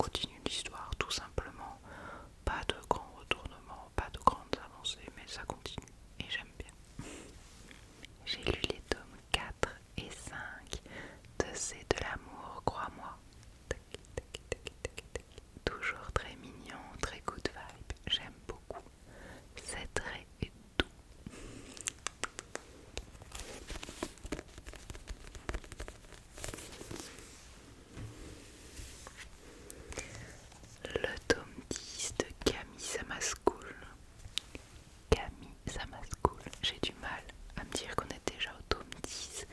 continue l'histoire tout simplement. Pas de grands retournements, pas de grandes avancées, mais ça continue et j'aime bien. J'ai lu les tomes 4 et 5 de C'est de l'amour, crois-moi. Toujours très mignon, très good vibe, j'aime beaucoup. C'est très doux. Le tome 10 de Camille Samaskoul. Camille Samaskoul. J'ai du mal à me dire qu'on est déjà au tome 10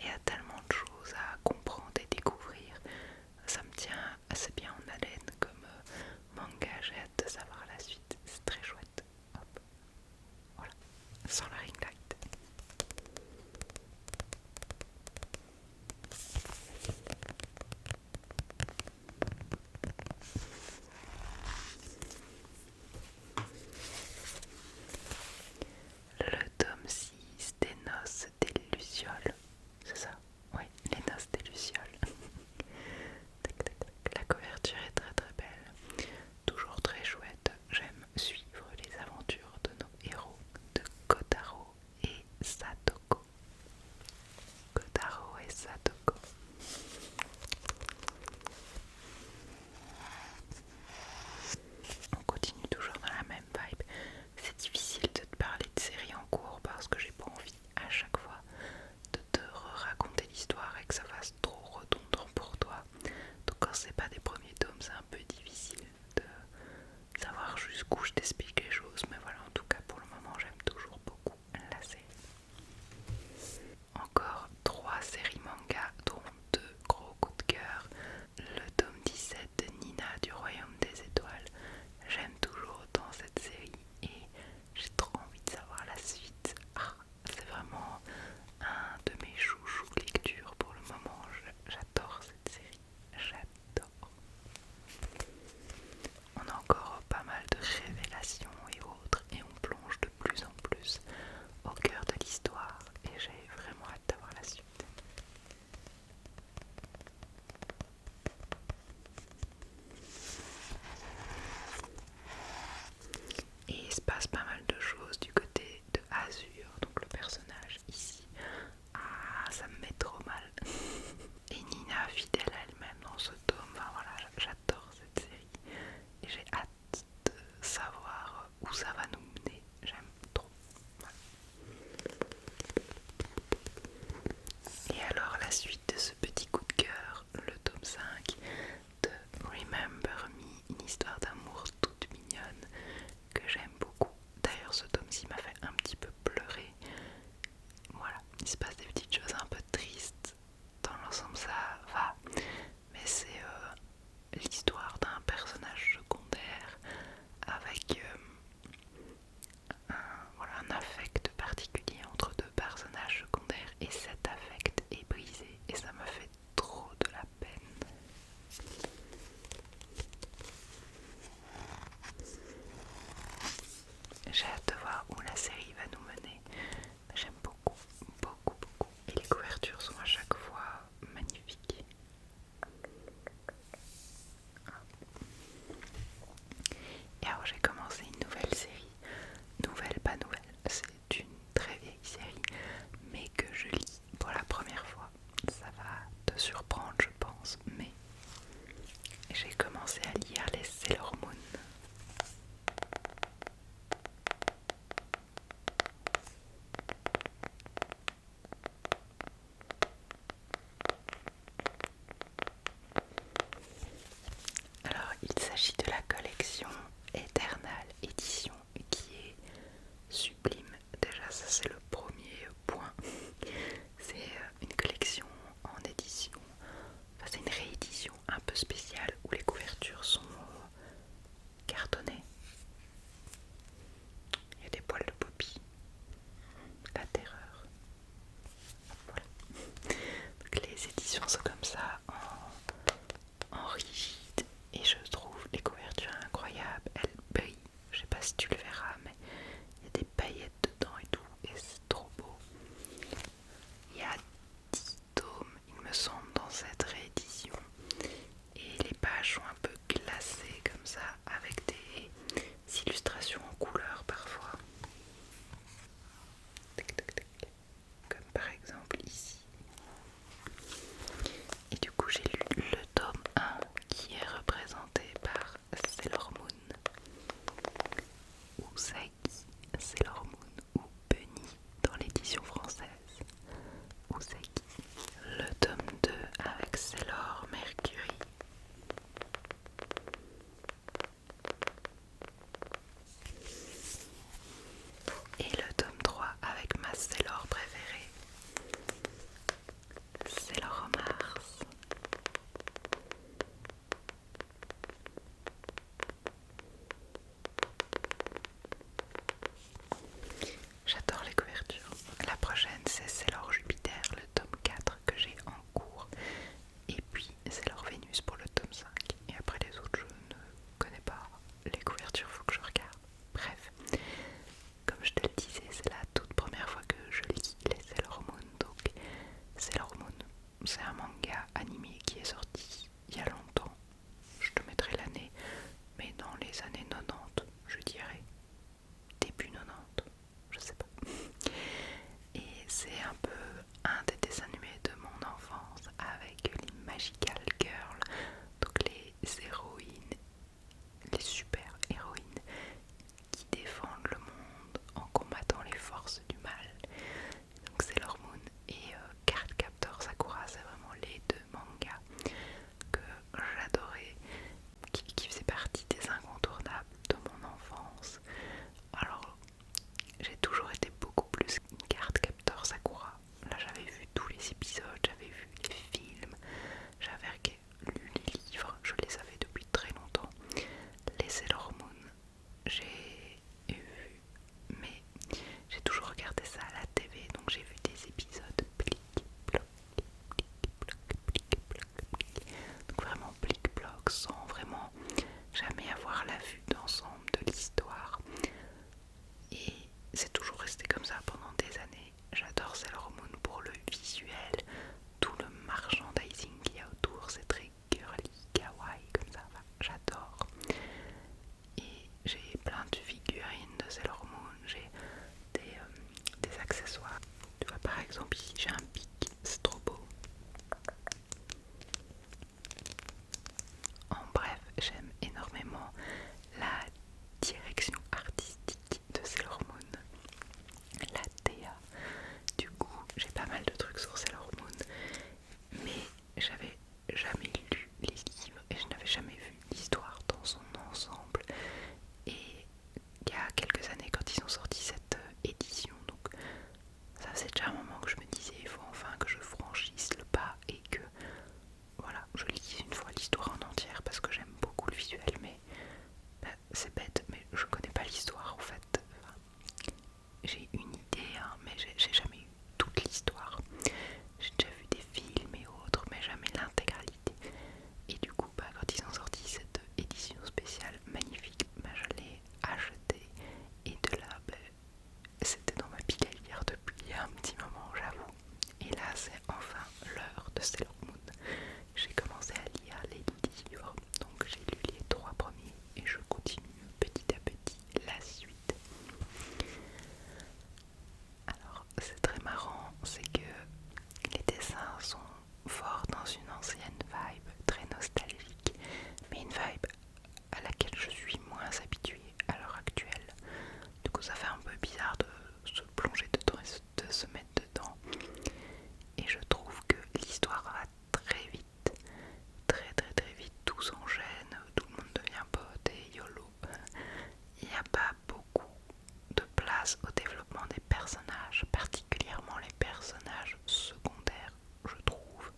et à tellement de choses à comprendre et découvrir. Ça me tient assez bien en haleine comme manga, j'ai hâte de savoir la suite. C'est très chouette. Hop. Voilà, sans la ring light. Le tome 6 des noces des Lucioles. C'est ça? Oui, les noces des Lucioles. Tac, tac, tac. La couverture est très très belle. Toujours très chouette. J'aime suivre les aventures de nos héros, de Kotaro et Satoko. Kotaro et Satoko. On continue toujours dans la même vibe. C'est difficile de te parler de séries en cours parce que j'ai pas envie à chaque fois de te raconter l'histoire et que ça fasse trop redondant pour toi. Donc quand c'est pas des premiers tomes, c'est un peu difficile de savoir jusqu'où je t'explique les choses. Mais voilà, en tout cas pour le moment, j'aime toujours beaucoup la série. Encore 3 séries manga, dont 2 gros coups de cœur. Le tome 17 de Nina du Royaume des Étoiles. J'aime toujours autant cette série et j'ai trop envie de savoir la suite. Ah, c'est vraiment un de mes chouchous lectures pour le moment. J'adore cette série. J'adore. On a encore pas mal de révélations et autres et on plonge de plus en plus au cœur de l'histoire et j'ai vraiment hâte d'avoir la suite. Et il se passe pas mal de choses du côté de Azur, donc le personnage ici. Ah, ça me met trop mal. Et Nina, fidèle à elle-même dans ce tome, enfin voilà, j'adore cette série. Et j'ai hâte de savoir où ça va nous mener. J'aime trop. Voilà. Et alors la suite de ce petit coup de cœur, le tome 5 de Remember Me, une histoire d'amour toute mignonne que j'aime beaucoup. D'ailleurs ce tome-ci m'a fait un petit peu pleurer. Voilà, il se passe des petites choses un peu tristes. Dans l'ensemble ça va, mais c'est l'histoire d'un personnage secondaire avec voilà, un affect particulier entre deux personnages secondaires et cet affect est brisé et ça me fait trop de la peine. J'ai hâte de voir où la série va nous mener. J'aime beaucoup, beaucoup, beaucoup. Et les couvertures sont à chaque fois magnifiques. Et alors j'ai commencé une nouvelle série. Nouvelle, pas nouvelle. C'est une très vieille série, mais que je lis pour la première fois. Ça va te surprendre, je pense, mais j'ai commencé à lire les Sailor Moon. Alors, il s'agit de la collection Eternal Edition qui est sublime. Déjà, ça c'est le premier point. C'est une collection en édition, enfin, c'est une réédition un peu spéciale où les couvertures sont cartonnées. Il y a des poils de Poppy, la terreur. Voilà. Donc, les éditions sont comme ça en rigide et je trouve les couvertures jamais avoir la vue d'ensemble de l'histoire. Et c'est toujours resté comme ça pendant des années. J'adore Sailor Moon pour le visuel, tout le merchandising qu'il y a autour, c'est très girly, kawaii comme ça, enfin, j'adore. Et j'ai plein de figurines de Sailor Moon, j'ai des accessoires. Tu vois, par exemple ici j'ai un pic, c'est trop beau. En bref, j'aime énormément la direction artistique de Sailor Moon, la DA. Du coup, j'ai pas mal de trucs sur Sailor Moon, mais j'avais jamais lu les livres et je n'avais jamais vu l'histoire dans son ensemble. Et il y a quelques années, quand ils ont sorti cette édition, donc ça faisait déjà un moment que je me disais il faut enfin que je franchisse le pas et que voilà, je lis une fois l'histoire en entière parce que j'aime beaucoup le visuel, mais c'est bête, mais je connais pas l'histoire en fait. Enfin, j'ai une idée, hein, mais j'ai jamais eu toute l'histoire. J'ai déjà vu des films et autres, mais jamais l'intégralité. Et du coup, quand ils ont sorti cette édition spéciale magnifique, je l'ai achetée. Et de là, c'était dans ma pile à lire depuis un petit moment, j'avoue. Et là, c'est enfin l'heure de Sailor Moon. J'ai commencé à lire les livres, donc j'ai lu les 3 premiers et je continue petit à petit la suite. Alors, c'est très marrant, c'est que les dessins sont forts dans une ancienne vibe très nostalgique, mais une vibe à laquelle je suis moins habituée à l'heure actuelle. Du coup, ça fait un peu bizarre de se plonger dedans et de se mettre dedans. Et je trouve que l'histoire va très vite, très très très vite, tout s'enchaîne, tout le monde devient pote et YOLO. Il n'y a pas beaucoup de place au développement des personnages, particulièrement les personnages secondaires, je trouve.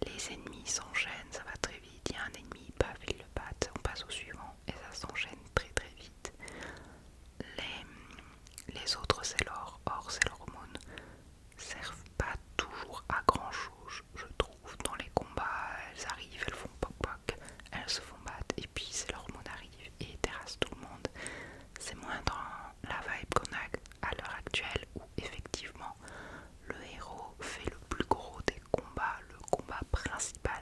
Les ennemis s'enchaînent, ça va très vite, il y a un ennemi, paf, il le batte, on passe au suivant et ça s'enchaîne très très vite. Les autres Sailor, hors Sailor Moon, servent pas toujours à grand chose, je trouve. Dans les combats, elles arrivent, elles font poc poc, elles se font battre et puis Sailor Moon arrive et terrasse tout le monde. C'est moins dans la vibe qu'on a à l'heure actuelle où effectivement le héros fait le plus gros des combats, le combat principal,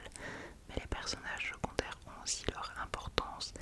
mais les personnages secondaires ont aussi leur importance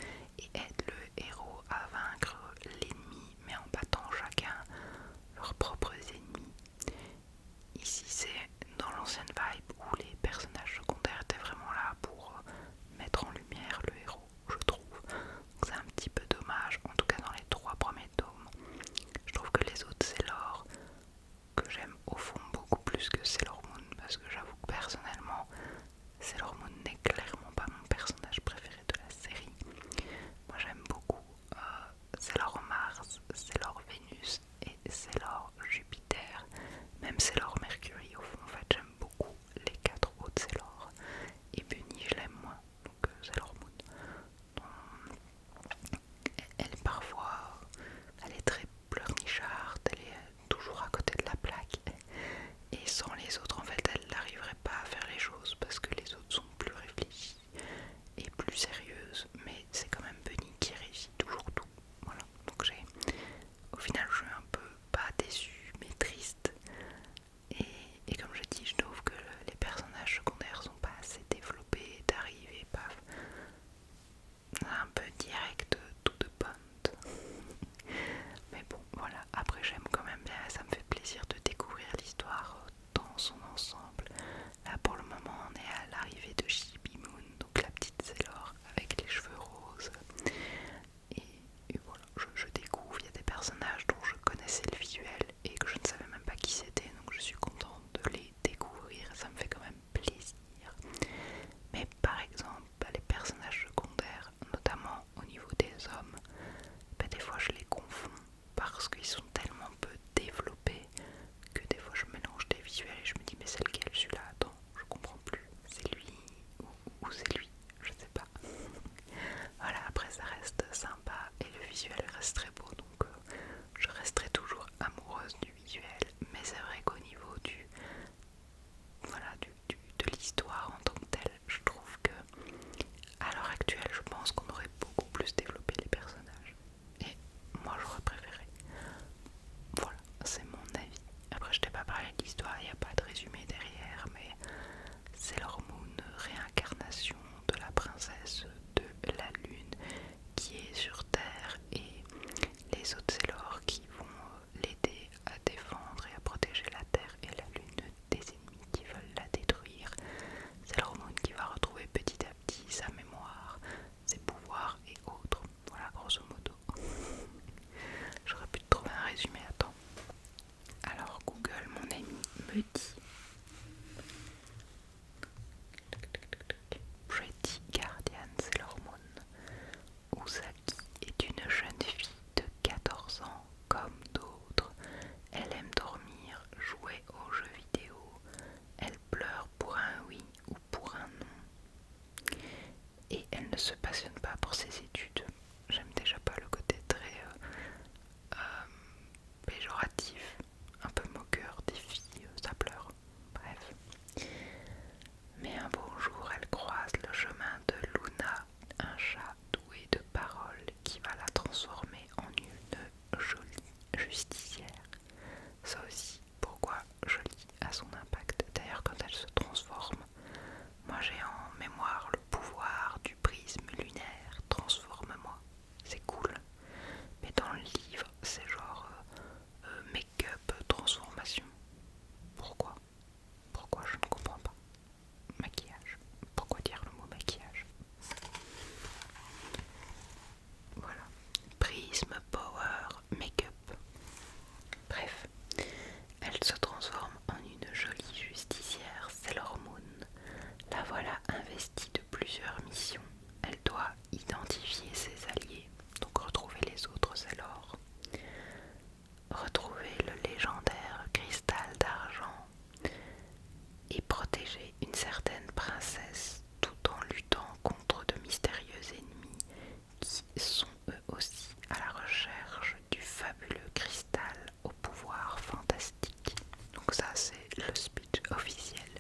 sont eux aussi à la recherche du fabuleux cristal au pouvoir fantastique. Donc ça c'est le speech officiel.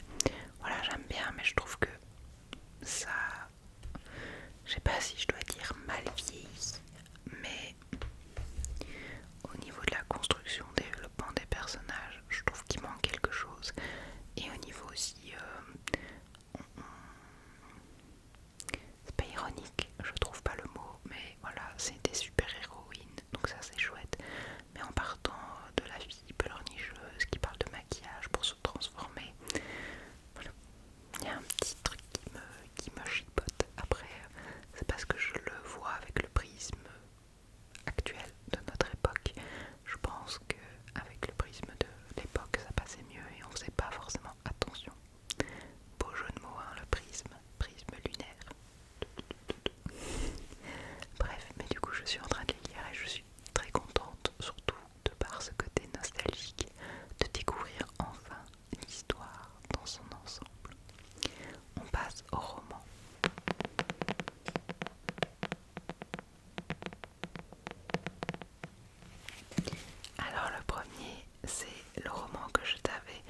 Voilà, j'aime bien, mais je trouve que ça, je sais pas si je dois dire mal vieilli, mais au niveau de la construction, développement des personnages, je trouve qu'il manque quelque chose. Et au niveau aussi, c'est pas ironique, je trouve pas le mot, mais voilà, c'est des super héroïnes, donc ça c'est chouette. Mais en partant de la fille pleurnicheuse qui parle de maquillage pour se transformer, voilà, il y a un petit truc qui me chipote. Après, c'est parce que je le vois avec le prisme actuel de notre époque. Je pense qu'avec le prisme de l'époque, ça passait mieux et on faisait pas forcément attention. Beau jeu de mots, hein, le prisme lunaire. Bref, mais du coup, je suis en train de les lire et je suis très contente, surtout de par ce côté nostalgique, de découvrir enfin l'histoire dans son ensemble. On passe au roman. Alors le premier, c'est le roman que je t'avais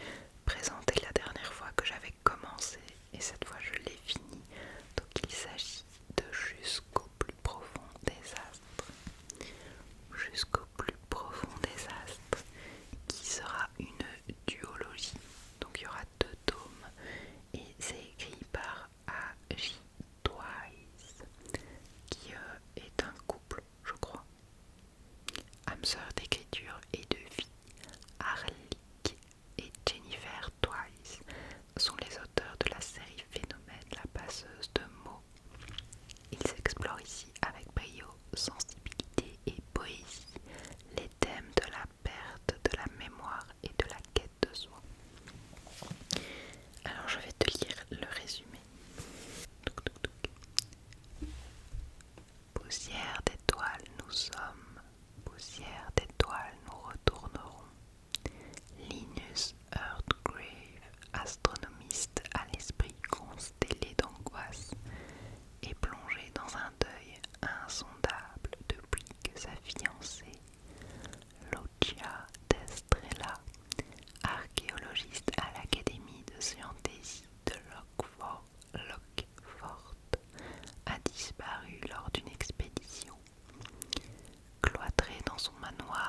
présenté la dernière fois, que j'avais commencé, et cette fois je l'ai fini. Donc il s'agit de Jusqu'au plus profond des astres. Jusqu'au plus profond des astres, qui sera une duologie. Donc il y aura 2 tomes, et c'est écrit par A.J. Twice, qui est un couple, je crois, âme sœur d'écriture et de vie. Harlick et Jennifer Twice sont les auteurs de la série Phénomène, la passeuse de mots. Ils explorent ici avec brio, sensibilité et poésie les thèmes de la perte de la mémoire et de la quête de soi. Alors je vais te lire le résumé. Touc, touc, touc. Poussière d'étoiles nous sommes, poussière d'étoiles nous retournerons. Linus Earthgrave, astronomiste à l'esprit constellé d'angoisse, est plongé dans un deuil insondable depuis que sa fiancée, Lucia Destrella, archéologiste à l'Académie de Scientologie de Lockford, a disparu lors d'une expédition. Cloîtré dans son manoir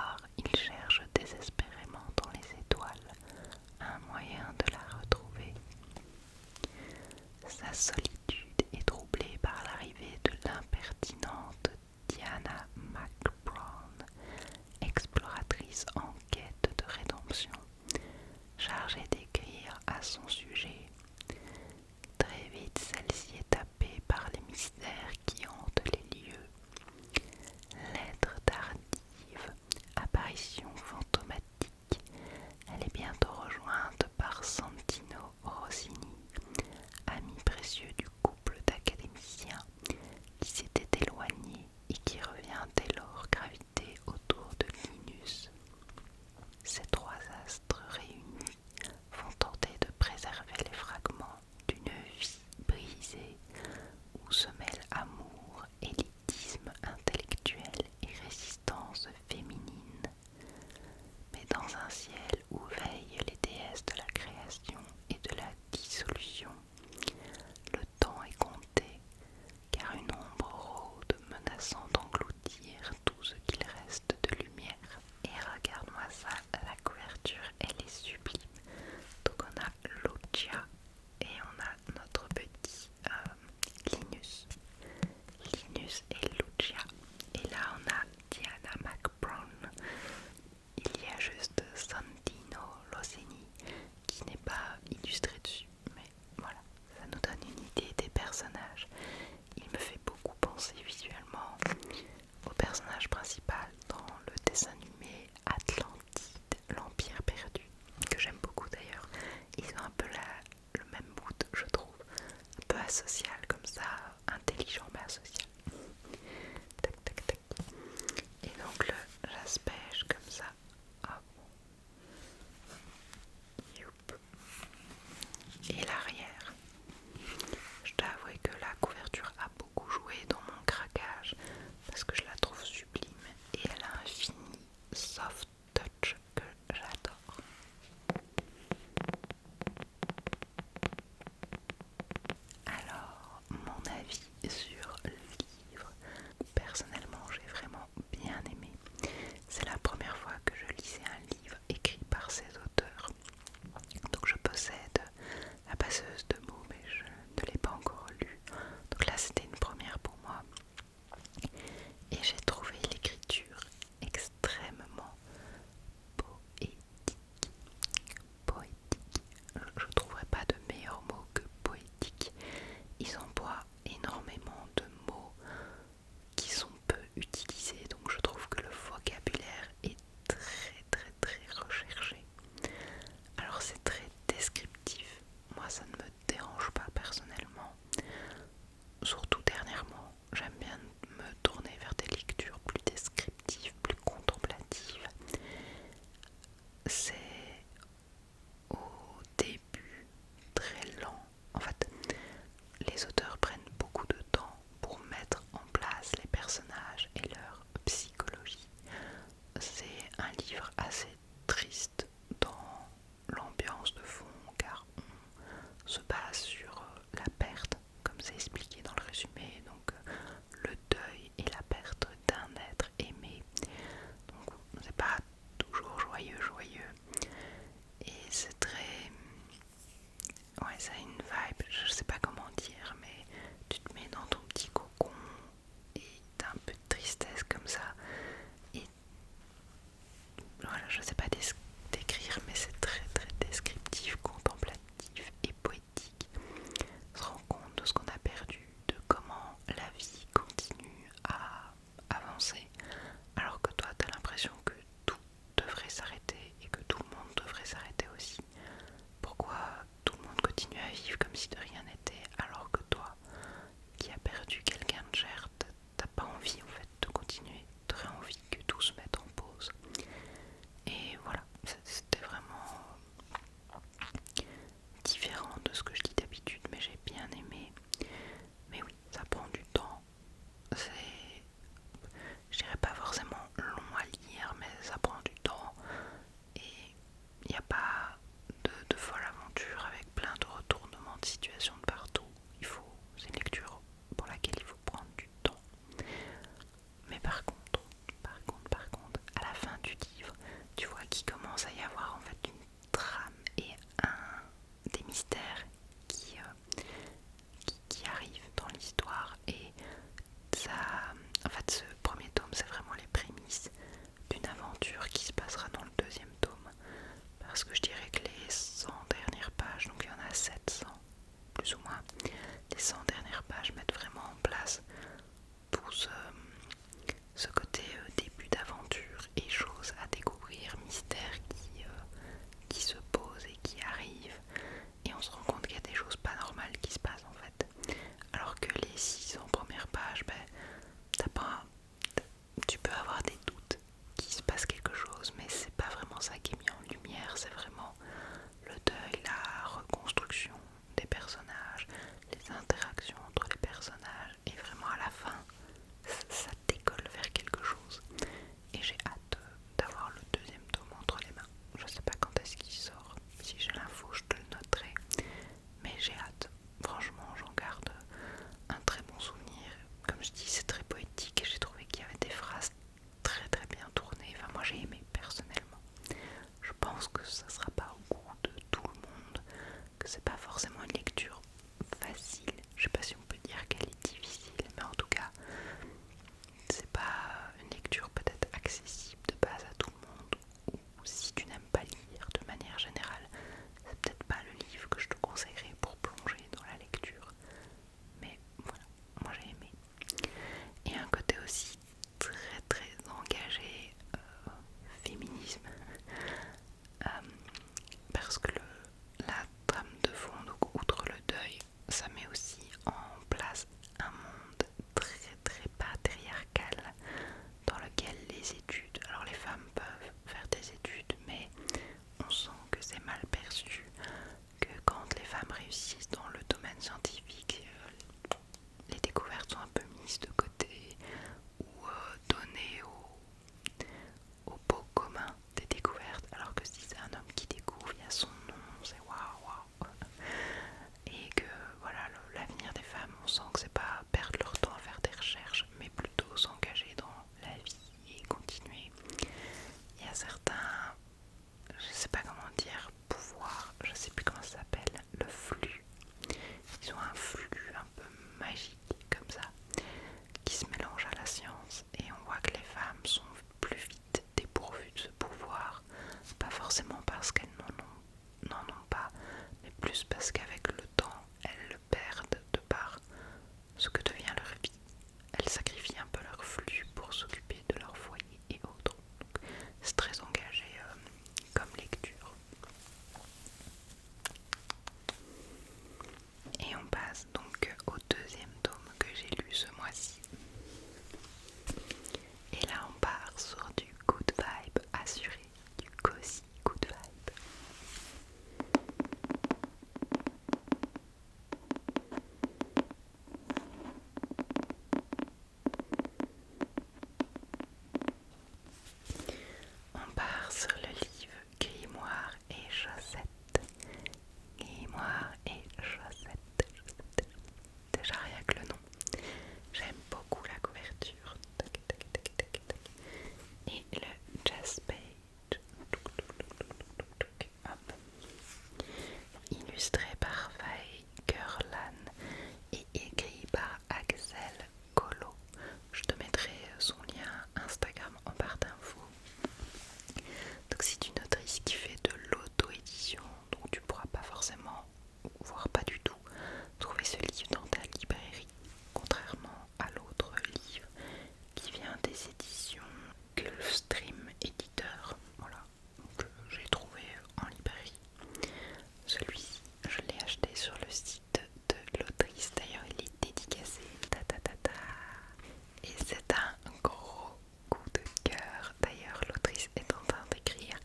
Et c'est un gros coup de cœur. D'ailleurs, l'autrice est en train d'écrire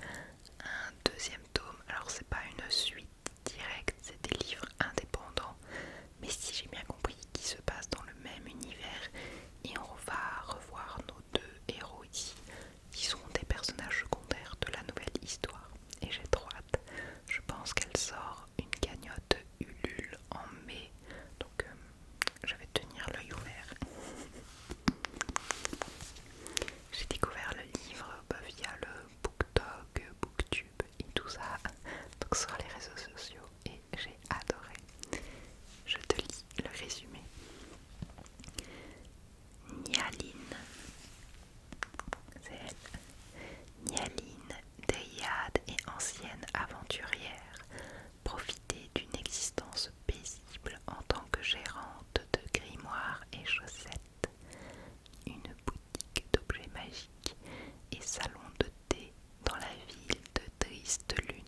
un deuxième tome. Alors c'est pas une suite directe, c'est des livres indépendants, mais si j'ai bien compris, qui se passent dans le même univers. Et on va revoir nos deux héros ici, qui sont des personnages secondaires de la nouvelle histoire. Et j'ai trop hâte. Je pense qu'elle sort une cagnotte Ulule en mai, donc je vais tenir l'œil ouvert. J'ai découvert le livre via le BookTok, BookTube et tout ça, donc sur les réseaux sociaux, et j'ai adoré. Je te lis le résumé. Nyaline, c'est elle. Nyaline, déiade et ancienne aventurière, profitait d'une existence paisible en tant que gérante de grimoires et chaussettes, une boutique d'objets magiques et salon de thé dans la ville de Triste Lune.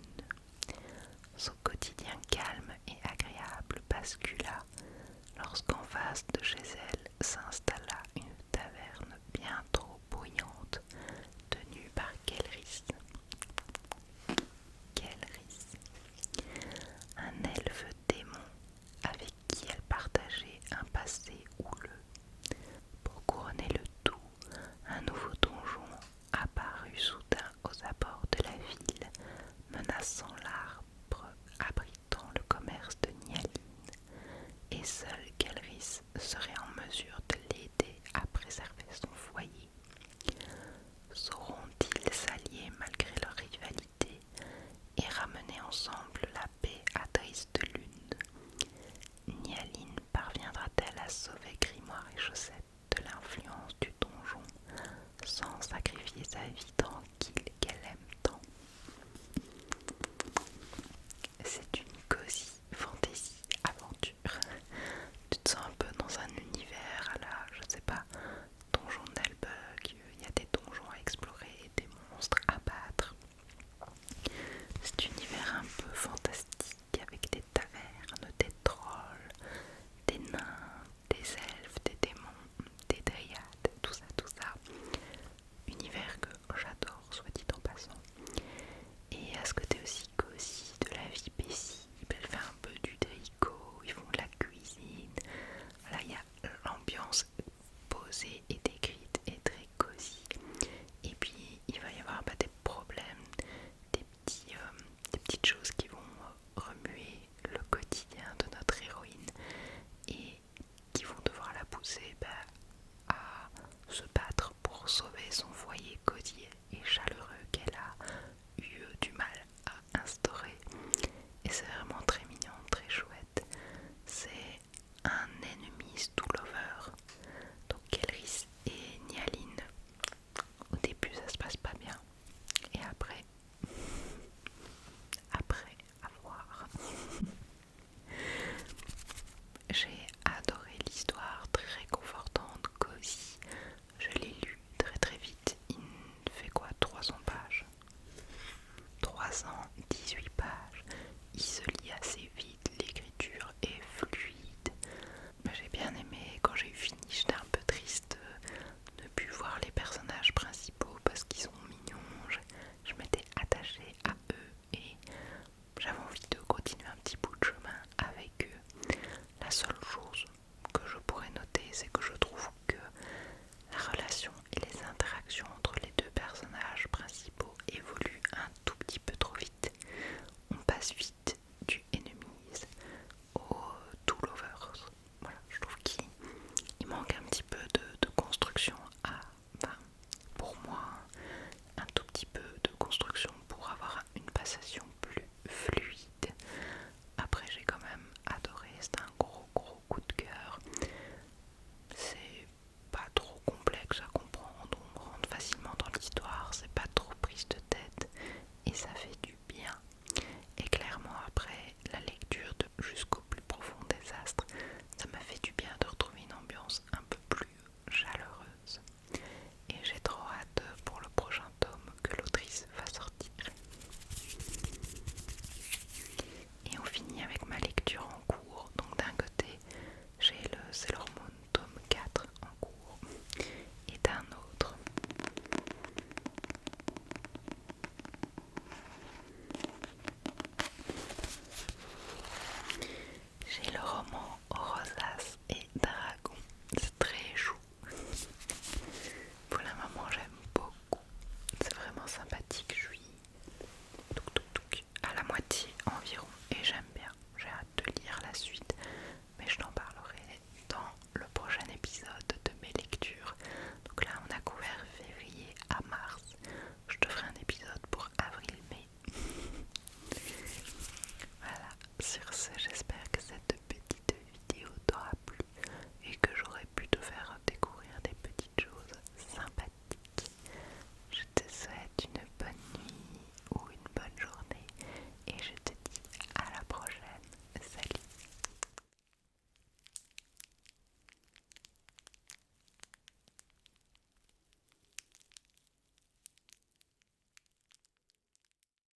Son quotidien calme et agréable bascula lorsqu'en face de chez elle s'installa une taverne bien trop bruyante tenue par Kelris. Kelris, un elfe démon avec qui elle partageait un passé houleux. Pour couronner le tout, un nouveau donjon apparut soudain aux abords de la ville, menaçant l'arbre abritant le commerce de Nyaline, et seul Kelris serait en mesure de l'aider à préserver son foyer. Sauront-ils s'allier malgré leur rivalité et ramener ensemble la paix à Triste Lune? Nyaline parviendra-t-elle à sauver Grimoire et Chaussette de l'influence du donjon sans sacrifier sa vie tranquille qu'elle aime tant? C'est une cosy fantasy aventure. Tu te sens un peu dans un univers à la, je sais pas, donjon d'Albug. Il y a des donjons à explorer, des monstres à battre. Cet univers un peu fantastique avec des tavernes, des trolls, des nains, des elfes, des démons, des dryades, tout ça, tout ça. Univers que j'adore, soit dit en passant. Et à ce côté aussi cosy de la vie paisible, elle fait un peu du tricot, ils font de la cuisine. Voilà, il y a l'ambiance posée et décrite et très cosy. Et puis il va y avoir des problèmes, des petites choses qui vont remuer le quotidien de notre héroïne et qui vont devoir la pousser à se battre pour sauver son foyer cosy